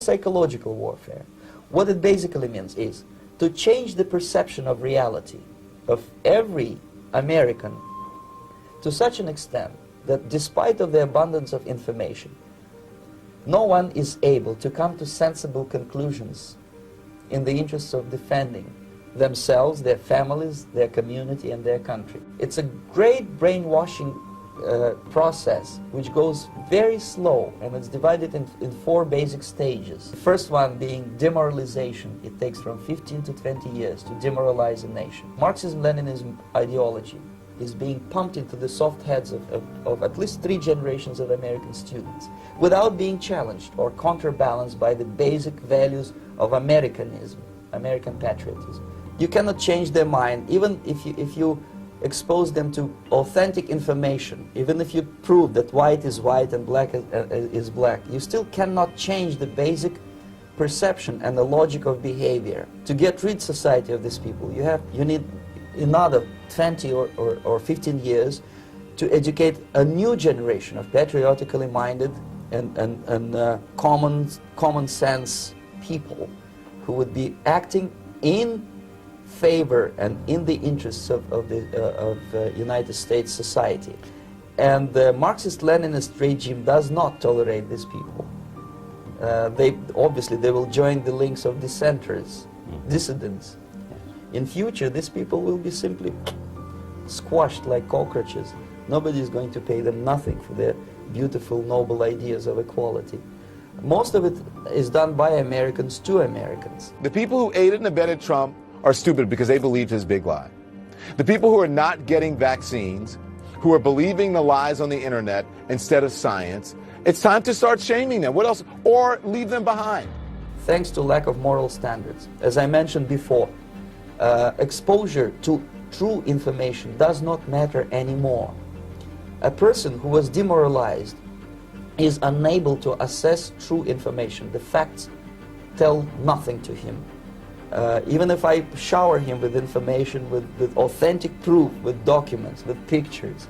psychological warfare. What it basically means is to change the perception of reality of every American to such an extent that despite of the abundance of information, no one is able to come to sensible conclusions in the interests of defending themselves, their families, their community, and their country. It's a great brainwashing process which goes very slow, and it's divided in 4 basic stages. The first one being demoralization. It takes from 15 to 20 years to demoralize a nation. Marxism-Leninism ideology is being pumped into the soft heads of at least 3 generations of American students without being challenged or counterbalanced by the basic values of Americanism, American patriotism. You cannot change their mind, even if you expose them to authentic information, even if you prove that white is white and black is black, you still cannot change the basic perception and the logic of behavior. To get rid society of these people, you need another 20 or 15 years to educate a new generation of patriotically minded and common sense people who would be acting in favor and in the interests of United States society. And the Marxist-Leninist regime does not tolerate these people. Obviously they will join the links of dissenters, dissidents. In future, these people will be simply squashed like cockroaches. Nobody is going to pay them nothing for their beautiful, noble ideas of equality. Most of it is done by Americans to Americans. The people who aided and abetted Trump are stupid because they believed his big lie. The people who are not getting vaccines, who are believing the lies on the internet instead of science, it's time to start shaming them. What else? Or leave them behind. Thanks to lack of moral standards. As I mentioned before, exposure to true information does not matter anymore. A person who was demoralized is unable to assess true information. The facts tell nothing to him. Even if I shower him with information, with authentic proof, with documents, with pictures,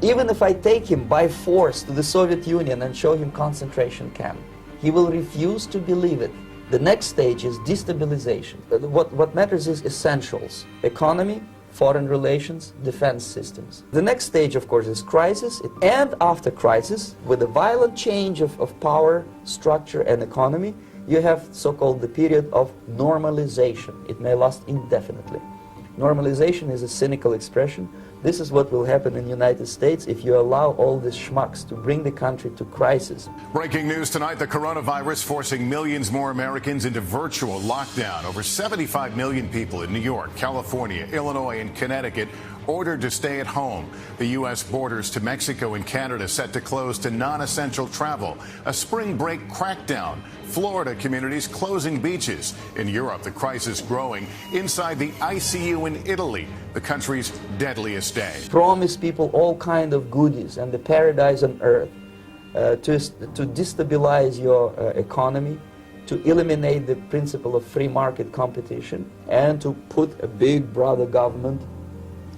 even if I take him by force to the Soviet Union and show him concentration camp, he will refuse to believe it. The next stage is destabilization. What matters is essentials: economy, foreign relations, defense systems. The next stage, of course, is crisis, and after crisis, with a violent change of power, structure, and economy, you have so-called the period of normalization. It may last indefinitely. Normalization is a cynical expression. This is what will happen in the United States if you allow all these schmucks to bring the country to crisis. Breaking news tonight, the coronavirus forcing millions more Americans into virtual lockdown. Over 75 million people in New York, California, Illinois, and Connecticut ordered to stay at home. The U.S. borders to Mexico and Canada set to close to non-essential travel. A spring break crackdown. Florida communities closing beaches. In Europe, the crisis growing inside the ICU in Italy, the country's deadliest day. Promise people all kind of goodies and the paradise on earth to destabilize your economy, to eliminate the principle of free market competition, and to put a big brother government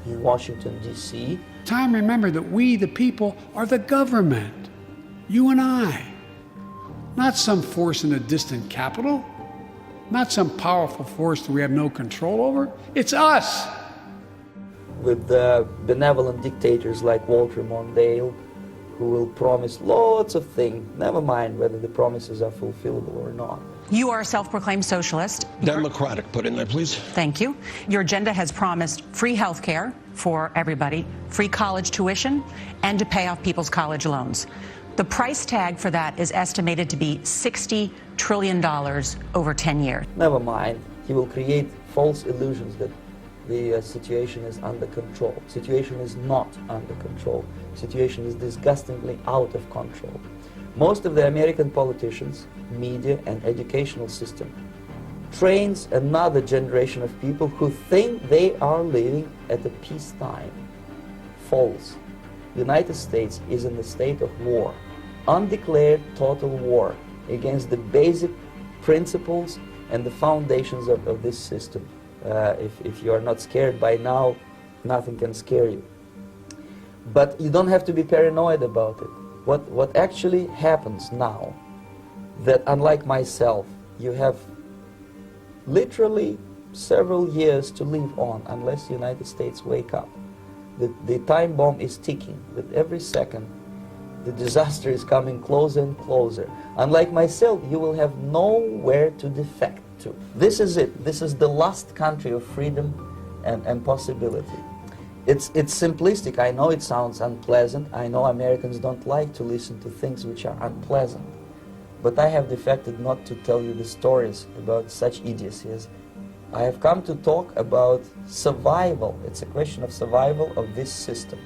in Washington, D.C. Time to remember that we, the people, are the government. You and I. Not some force in a distant capital. Not some powerful force that we have no control over. It's us. With benevolent dictators like Walter Mondale, who will promise lots of things, never mind whether the promises are fulfillable or not. You are a self-proclaimed socialist. Democratic, put in there, please. Thank you. Your agenda has promised free health care for everybody, free college tuition, and to pay off people's college loans. The price tag for that is estimated to be $60 trillion over 10 years. Never mind. He will create false illusions that the situation is under control. Situation is not under control. Situation is disgustingly out of control. Most of the American politicians, media, and educational system trains another generation of people who think they are living at a peacetime. False. The United States is in a state of war, undeclared total war against the basic principles and the foundations of this system. If you are not scared by now, nothing can scare you. But you don't have to be paranoid about it. What actually happens now, that unlike myself, you have literally several years to live on unless the United States wake up. The time bomb is ticking. With every second, the disaster is coming closer and closer. Unlike myself, you will have nowhere to defect to. This is it. This is the last country of freedom and possibility. It's simplistic. I know it sounds unpleasant. I know Americans don't like to listen to things which are unpleasant. But I have defected not to tell you the stories about such idiocies. I have come to talk about survival. It's a question of survival of this system.